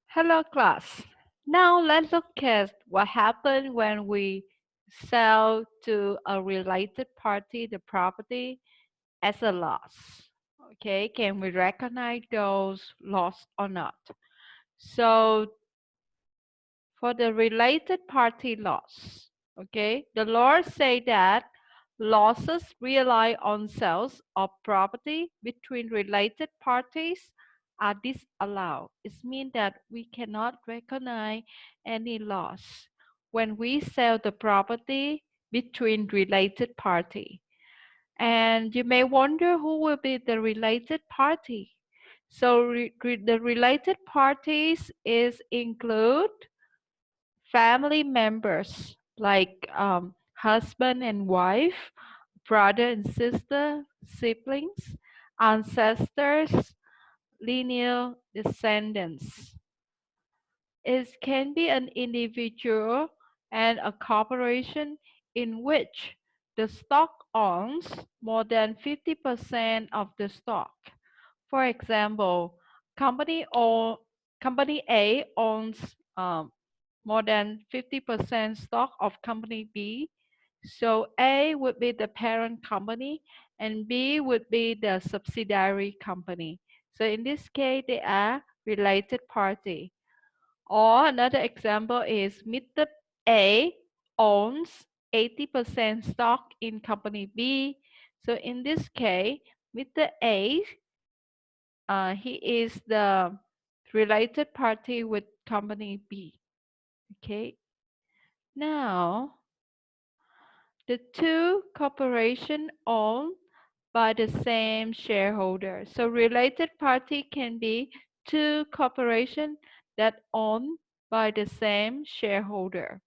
Hello class. Now let's look at what happens when we sell to a related party the property as a loss. Okay, can we recognize those loss or not? So for the related party loss, okay, the law say that losses realized on sales of property between related parties are disallowed. It means that we cannot recognize any loss when we sell the property between related party. And you may wonder who will be the related party. So the related parties is include family members like husband and wife, brother and sister, siblings, ancestors, lineal descendants. It can be an individual and a corporation in which the stock owns more than 50% of the stock. For example, company A owns more than 50% stock of company B. So A would be the parent company and B would be the subsidiary company. So in this case, they are related party. Or another example is Mr. A owns 80% stock in company B. So in this case, Mr. A, he is the related party with company B. Okay. Now, the two corporations owned by the same shareholder. So related party can be two corporations that own by the same shareholder.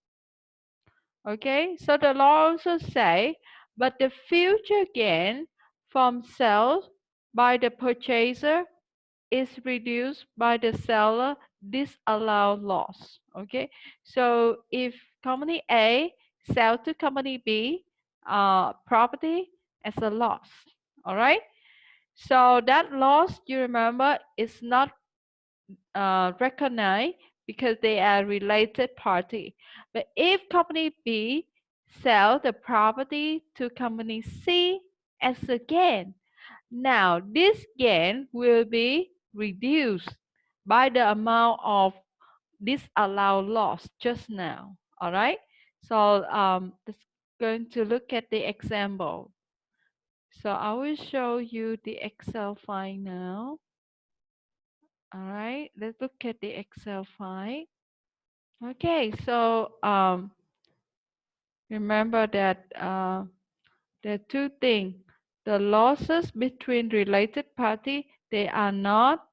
Okay, so the law also say, but the future gain from sales by the purchaser is reduced by the seller disallowed loss. Okay, so if company A sell to company B property as a loss, all right. So that loss, you remember, is not recognized because they are related party. But if company B sell the property to company C as a gain, now this gain will be reduced by the amount of disallowed loss just now. All right. So let's going to look at the example. So I will show you the Excel file now. All right, let's look at the Excel file. Okay, so remember that there are two things. The losses between related party, they are not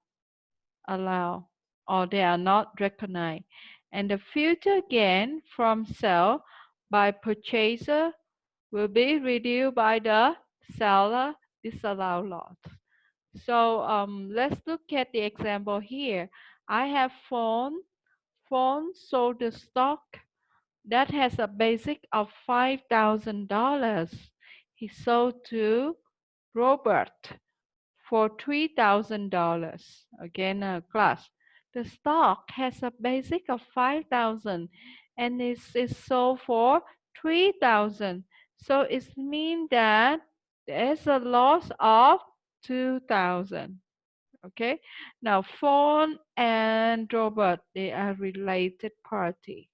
allowed or they are not recognized. And the future gain from sale by purchaser will be reduced by the seller disallowed loss. So let's look at the example here. I have phone sold the stock that has a basic of $5,000. He sold to Robert for $3,000. Again, class. The stock has a basic of 5,000 and is sold for 3,000. So it means that there's a loss of 2,000. Okay. Now, phone and Robert, they are related party.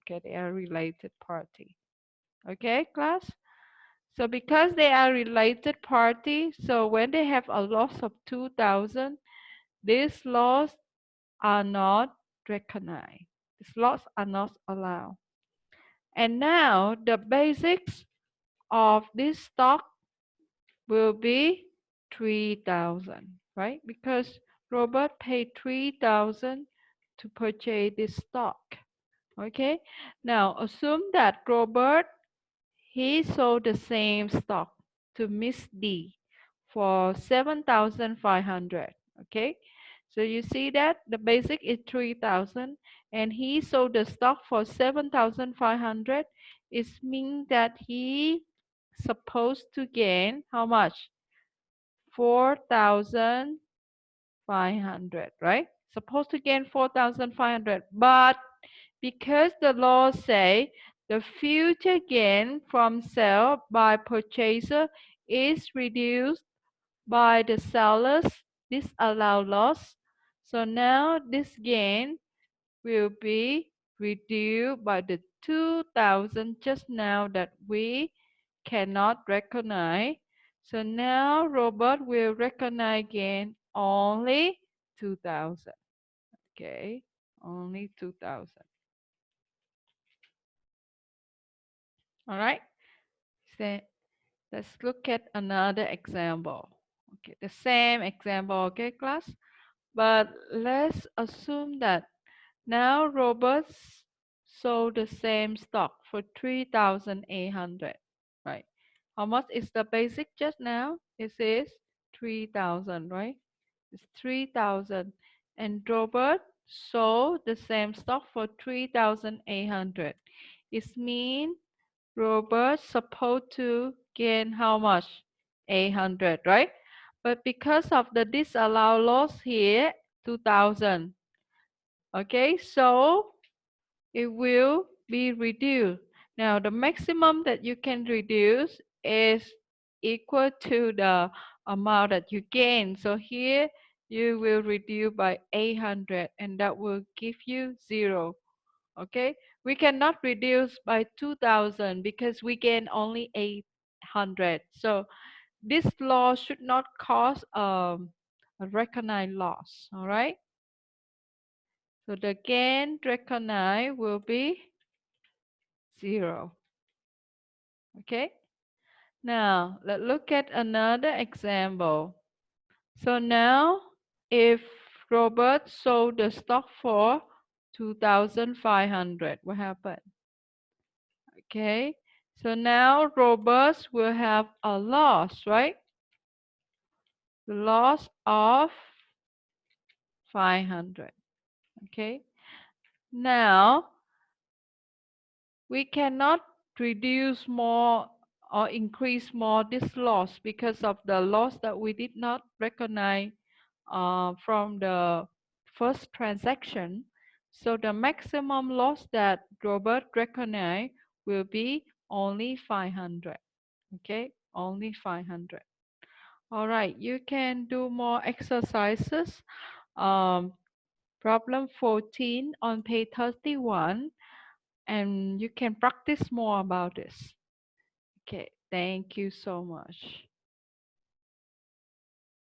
Okay, they are related party. Okay, class? So because they are related party, so when they have a loss of 2,000, these laws are not recognized. These laws are not allowed. And now the basics of this stock will be 3,000, right? Because Robert paid 3,000 to purchase this stock. Okay. Now assume that Robert he sold the same stock to Miss D for 7,500. Okay. So you see that the basic is 3,000 and he sold the stock for 7,500. It means that he supposed to gain how much? 4,500, right? supposed to gain 4,500, but because the law say the future gain from sale by purchaser is reduced by the seller's disallowed loss, so now this gain will be reduced by the 2,000 just now that we cannot recognize. So now Robert will recognize gain only 2,000. Okay, only 2,000. All right. So let's look at another example. Okay, the same example, okay, class? But let's assume that now Roberts sold the same stock for 3,800, right? How much is the basic just now? It is 3,000, right? It's 3,000. And Robert sold the same stock for 3,800. It means Robert supposed to gain how much? 800, right? But because of the disallowed loss here, 2,000. Okay, so it will be reduced. Now, the maximum that you can reduce is equal to the amount that you gain. So here you will reduce by 800 and that will give you 0. Okay, we cannot reduce by 2,000 because we gain only 800. So this law should not cause a recognized loss. All right. So the gain recognized will be 0. Okay. Now let's look at another example. So now if Robert sold the stock for 2,500, what happened? Okay. So now Robert will have a loss, right? The loss of 500. Okay. Now we cannot reduce more or increase more this loss because of the loss that we did not recognize from the first transaction. So the maximum loss that Robert recognized will be only 500. Okay, only 500. All right, you can do more exercises. Um, Problem 14 on page 31, and you can practice more about this. Okay, thank you so much.